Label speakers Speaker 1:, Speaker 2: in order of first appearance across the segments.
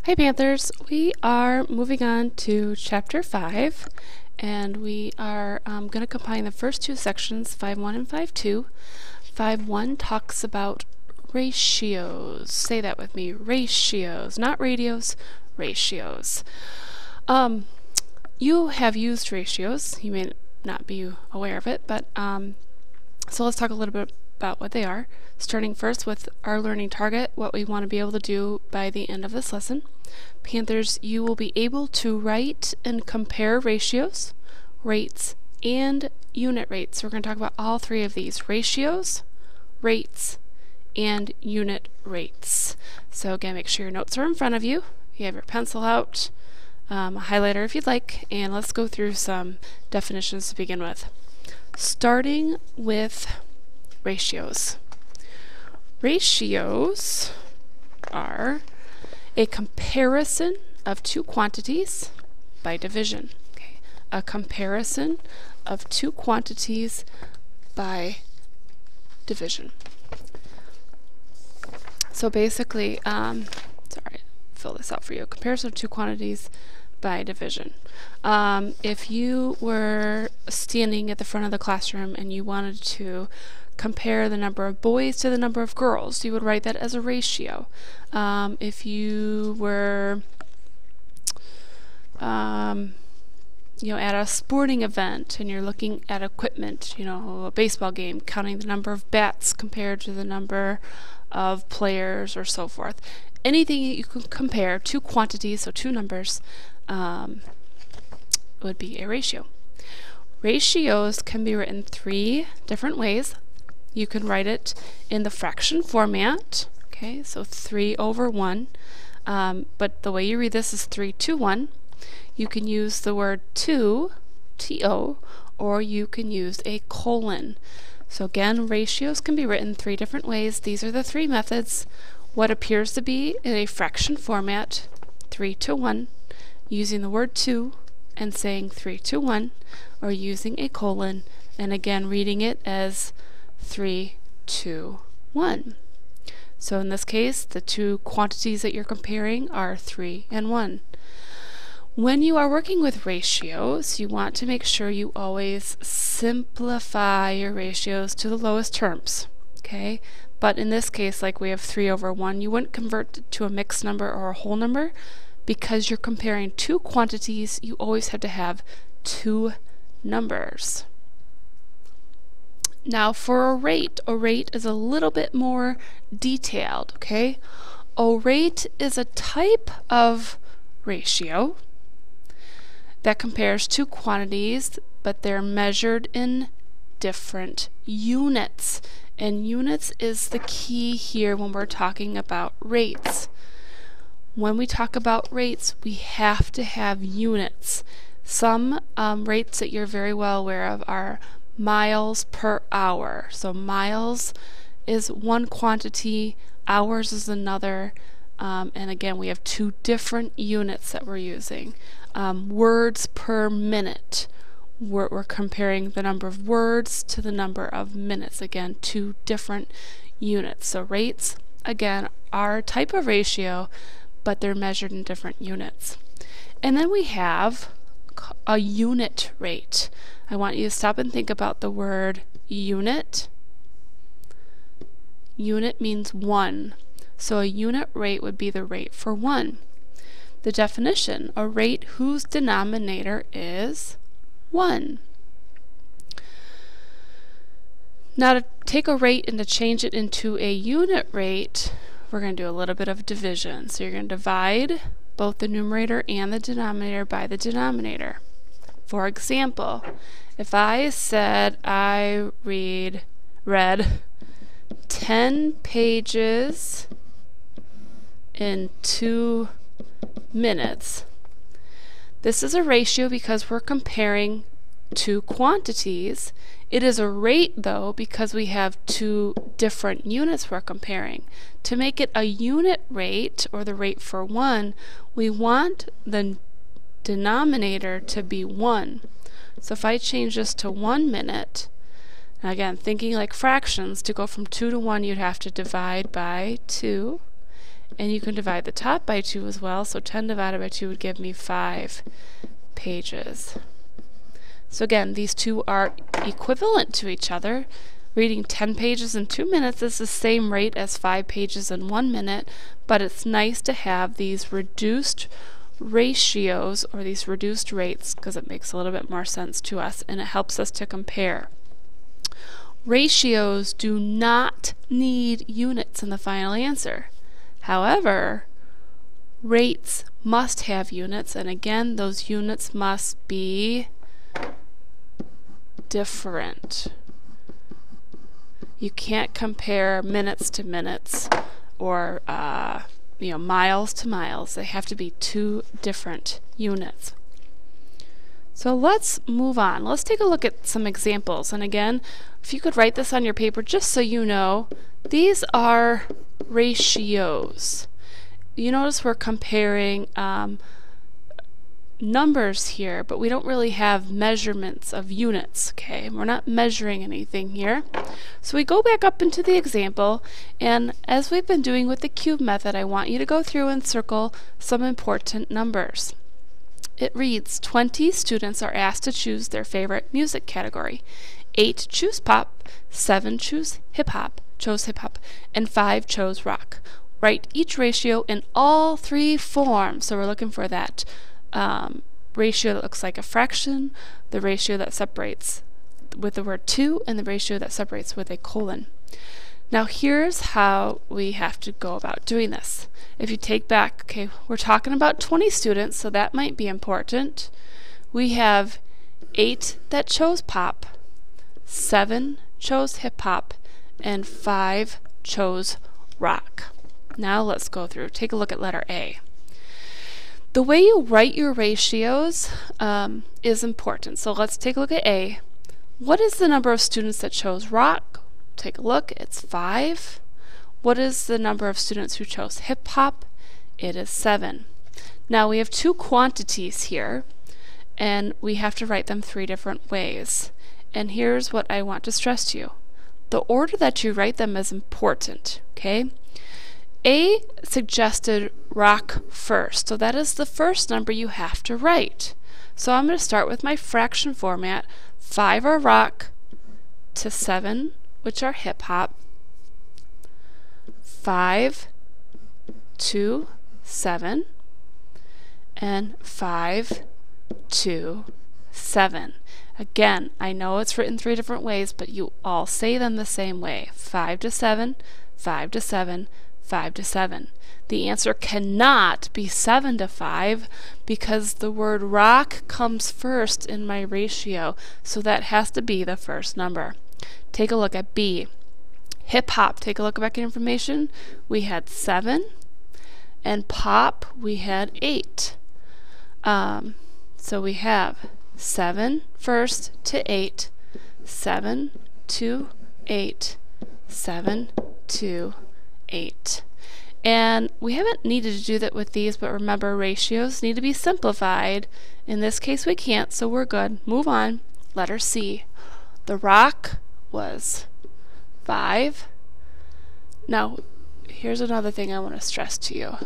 Speaker 1: Hi Panthers, we are moving on to chapter 5 and we are going to combine the first two sections, 5.1 and 5.2. 5.1 talks about ratios. Say that with me, ratios, not radios, ratios. You have used ratios, you may not be aware of it, but so let's talk a little bit about what they are, starting first with our learning target, what we want to be able to do by the end of this lesson. Panthers, you will be able to write and compare ratios, rates, and unit rates. We're going to talk about all three of these: ratios, rates, and unit rates. So again, make sure your notes are in front of you. You have your pencil out, a highlighter if you'd like, and let's go through some definitions to begin with. Starting with ratios. Ratios are a comparison of two quantities by division. Okay. A comparison of two quantities by division. So basically, sorry, fill this out for you. A comparison of two quantities by division. If you were standing at the front of the classroom and you wanted to compare the number of boys to the number of girls, you would write that as a ratio. If you were at a sporting event and you're looking at equipment, a baseball game, counting the number of bats compared to the number of players or so forth. Anything you can compare, two quantities, so two numbers, would be a ratio. Ratios can be written three different ways. You can write it in the fraction format, okay, so 3/1, but the way you read this is 3:1. You can use the word to, T-O, or you can use a colon. So again, ratios can be written three different ways. These are the three methods. What appears to be in a fraction format, 3:1, using the word to and saying 3:1, or using a colon and again reading it as 3:1. So in this case, the two quantities that you're comparing are 3 and 1. When you are working with ratios, you want to make sure you always simplify your ratios to the lowest terms. Okay? But in this case, like we have 3/1, you wouldn't convert it to a mixed number or a whole number. Because you're comparing two quantities, you always have to have two numbers. Now for a rate is a little bit more detailed, okay? A rate is a type of ratio that compares two quantities, but they're measured in different units. And units is the key here when we're talking about rates. When we talk about rates, we have to have units. Some rates that you're very well aware of are miles per hour. So miles is one quantity, hours is another, and again we have two different units that we're using. Words per minute. We're comparing the number of words to the number of minutes. Again, two different units. So rates, again, are a type of ratio, but they're measured in different units. And then we have a unit rate. I want you to stop and think about the word unit. Unit means one. So a unit rate would be the rate for one. The definition, a rate whose denominator is 1. Now to take a rate and to change it into a unit rate, we're going to do a little bit of division. So you're going to divide both the numerator and the denominator by the denominator. For example, if I said I read 10 pages in 2 minutes, this is a ratio because we're comparing two quantities. It is a rate though because we have two different units we're comparing. To make it a unit rate, or the rate for one, we want the denominator to be 1. So if I change this to 1 minute, again thinking like fractions, to go from 2 to 1 you'd have to divide by 2 And you can divide the top by 2 as well, so 10 divided by 2 would give me 5 pages. So again, these two are equivalent to each other. Reading 10 pages in 2 minutes is the same rate as 5 pages in 1 minute, but it's nice to have these reduced ratios or these reduced rates because it makes a little bit more sense to us and it helps us to compare. Ratios do not need units in the final answer. However, rates must have units, and again, those units must be different. You can't compare minutes to minutes or miles to miles. They have to be 2 different units. So let's move on. Let's take a look at some examples. And again, if you could write this on your paper just so you know, these are ratios. You notice we're comparing numbers here, but we don't really have measurements of units, okay? We're not measuring anything here. So we go back up into the example, and as we've been doing with the cube method, I want you to go through and circle some important numbers. It reads, 20 students are asked to choose their favorite music category. 8 choose pop, 7 chose hip-hop, and 5 chose rock. Write each ratio in all 3 forms. So we're looking for that ratio that looks like a fraction, the ratio that separates with the word 2, and the ratio that separates with a colon. Now here's how we have to go about doing this. If you take back, okay, we're talking about 20 students, so that might be important. We have 8 that chose pop, 7 chose hip-hop, and 5 chose rock. Now let's go through. Take a look at letter A. The way you write your ratios is important. So let's take a look at A. What is the number of students that chose rock? Take a look. It's 5. What is the number of students who chose hip-hop? It is 7. Now we have 2 quantities here, and we have to write them 3 different ways. And here's what I want to stress to you. The order that you write them is important, okay? A suggested rock first, so that is the first number you have to write. So I'm going to start with my fraction format. 5 are rock to 7, which are hip-hop. 5 to 7, and 5 to 7. Again, I know it's written 3 different ways, but you all say them the same way. 5 to 7, 5 to 7, 5 to 7. The answer cannot be 7 to 5 because the word rock comes first in my ratio, so that has to be the first number. Take a look at B. Hip-hop, take a look back at information. We had 7, and pop, we had 8. So we have 7 first to 8, 7 to 8, 7 to 8. And we haven't needed to do that with these, but remember, ratios need to be simplified. In this case we can't, so we're good. Move on. Letter C. The rock was 5. Now here's another thing I want to stress to you.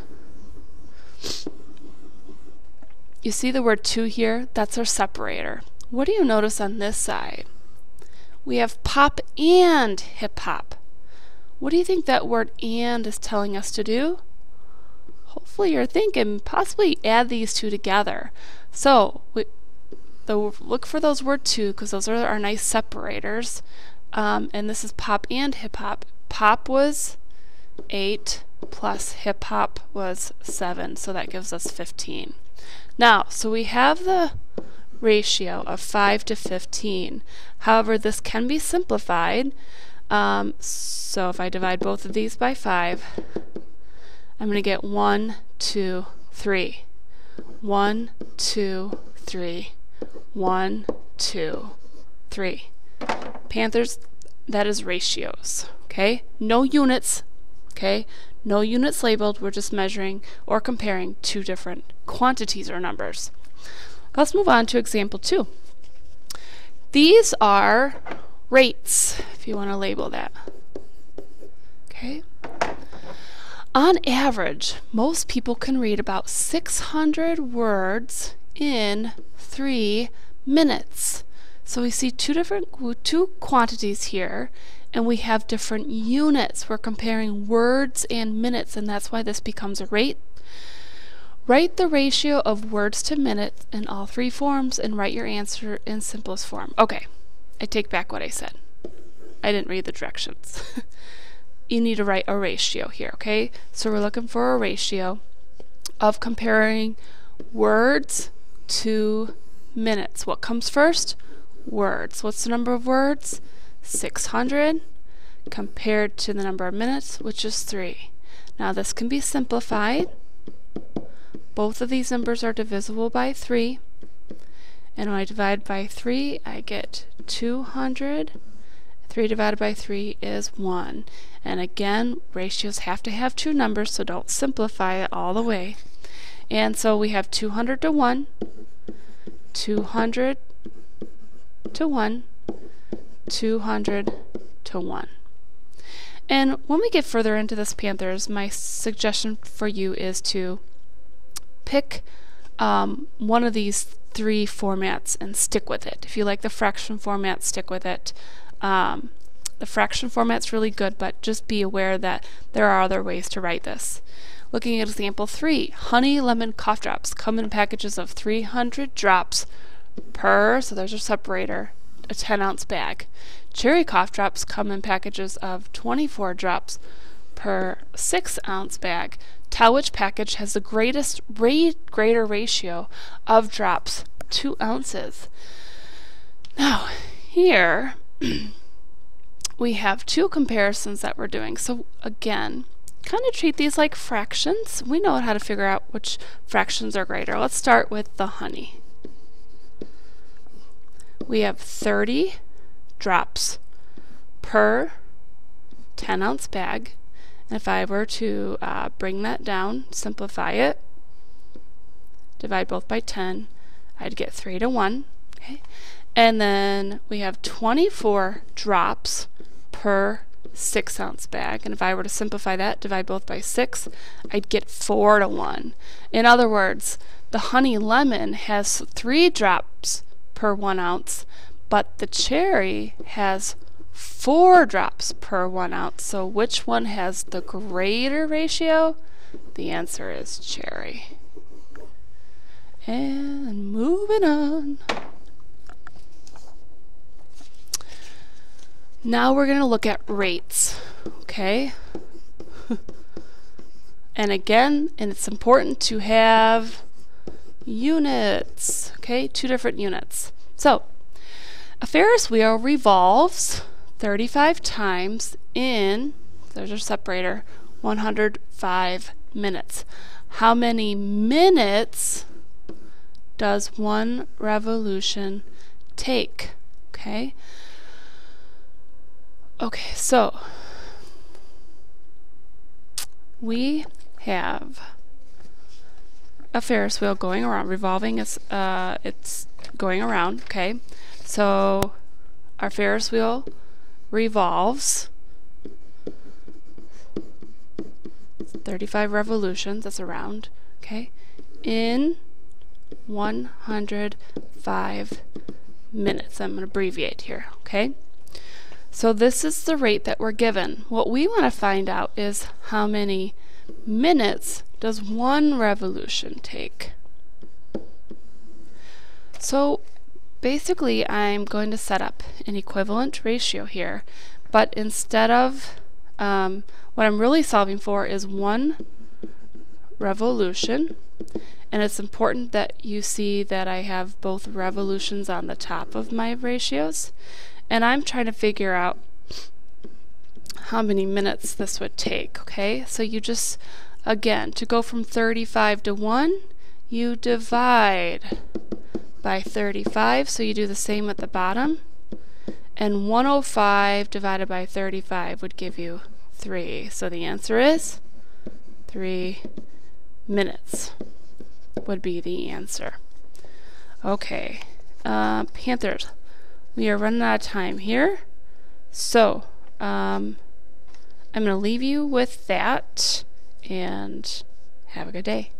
Speaker 1: You see the word 2 here? That's our separator. What do you notice on this side? We have pop and hip-hop. What do you think that word and is telling us to do? Hopefully you're thinking possibly add these 2 together. So look for those word 2 because those are our nice separators. And this is pop and hip-hop. Pop was 8 plus hip-hop was 7, so that gives us 15. Now, so we have the ratio of 5 to 15. However, this can be simplified. So if I divide both of these by 5, I'm going to get 1, 2, 3. 1, 2, 3. 1, 2, 3. Panthers, that is ratios. Okay? No units. Okay? No units labeled. We're just measuring or comparing 2 different quantities or numbers. Let's move on to example 2. These are rates, if you want to label that. Okay. On average, most people can read about 600 words in 3 minutes. So we see two quantities here, and we have different units. We're comparing words and minutes, and that's why this becomes a rate. Write the ratio of words to minutes in all 3 forms and write your answer in simplest form. Okay, I take back what I said. I didn't read the directions. You need to write a ratio here, okay? So we're looking for a ratio of comparing words to minutes. What comes first? Words. What's the number of words? 600 compared to the number of minutes, which is 3. Now this can be simplified. Both of these numbers are divisible by 3. And when I divide by 3, I get 200. 3 divided by 3 is 1. And again, ratios have to have 2 numbers, so don't simplify it all the way. And so we have 200 to 1, 200 to 1, 200 to 1. And when we get further into this, Panthers, my suggestion for you is to pick one of these 3 formats and stick with it. If you like the fraction format, stick with it. The fraction format's really good, but just be aware that there are other ways to write this. Looking at example 3, honey lemon cough drops come in packages of 300 drops per, so there's your separator, a 10-ounce bag. Cherry cough drops come in packages of 24 drops per 6-ounce bag. Tell which package has the greater ratio of drops to ounces. Now, here we have 2 comparisons that we're doing. So again, kind of treat these like fractions. We know how to figure out which fractions are greater. Let's start with the honey. We have 30 drops per 10-ounce bag. And if I were to bring that down, simplify it, divide both by 10, I'd get 3 to 1. Okay? And then we have 24 drops per 6-ounce bag. And if I were to simplify that, divide both by 6, I'd get 4 to 1. In other words, the honey lemon has 3 drops per 1 ounce, but the cherry has 4 drops per 1 ounce. So which one has the greater ratio? The answer is cherry. And moving on. Now we're going to look at rates, okay? And again, and it's important to have units, okay? 2 different units. So, a Ferris wheel revolves 35 times in, there's our separator, 105 minutes. How many minutes does 1 revolution take? Okay? Okay, so we have a Ferris wheel going around, revolving, it's going around, okay? So our Ferris wheel revolves 35 revolutions, that's around, okay, in 105 minutes. I'm going to abbreviate here, okay? So this is the rate that we're given. What we want to find out is how many minutes does 1 revolution take. So basically I'm going to set up an equivalent ratio here, but instead of what I'm really solving for is 1 revolution, and it's important that you see that I have both revolutions on the top of my ratios, and I'm trying to figure out how many minutes this would take, okay? So you just, again, to go from 35 to 1, you divide by 35, so you do the same at the bottom, and 105 divided by 35 would give you 3. So the answer is 3 minutes would be the answer. Okay, Panthers, we are running out of time here, so I'm going to leave you with that, and have a good day.